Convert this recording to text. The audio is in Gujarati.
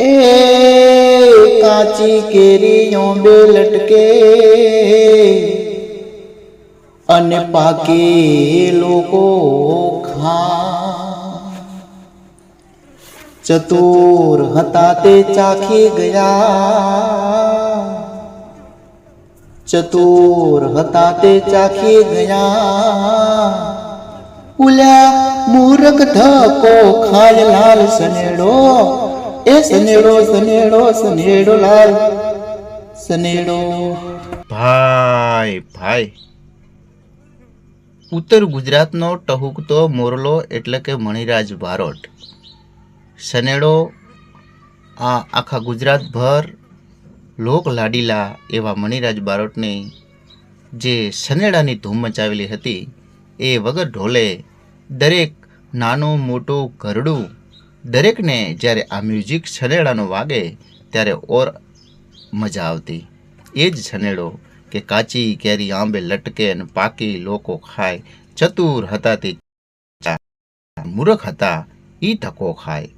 એ કાચી કેરીઓ બે લટકે અને પાકી લોકો ખા. ચતુર હતા તે ચાખી ગયા, ચતુર હતા તે ચાખી ગયા. ઉલ્યા મૂર્ખ ધક્કો ખાય લાલ સનેડો, એ સનેડો સનેડો સનેડો લાલ સનેડો. ભાઈ ભાઈ, ઉત્તર ગુજરાતનો ટહુકતો મોરલો એટલે કે મણિરાજ બારોટ. સનેડો આ આખા ગુજરાતભર લોક લાડીલા એવા મણિરાજ બારોટની જે સનેડાની ધૂમ મચાવેલી હતી એ વગર ઢોલે દરેક નાનું મોટું ઘરડું દરેકને જ્યારે આ મ્યુઝિક સનેડાનો વાગે ત્યારે ઓર મજા આવતી. એ જ સનેડો કે કાચી કેરી આંબે લટકે અને પાકી લોકો ખાય. ચતુર હતા તે મૂર્ખ હતા ઈ ધક્કો ખાય.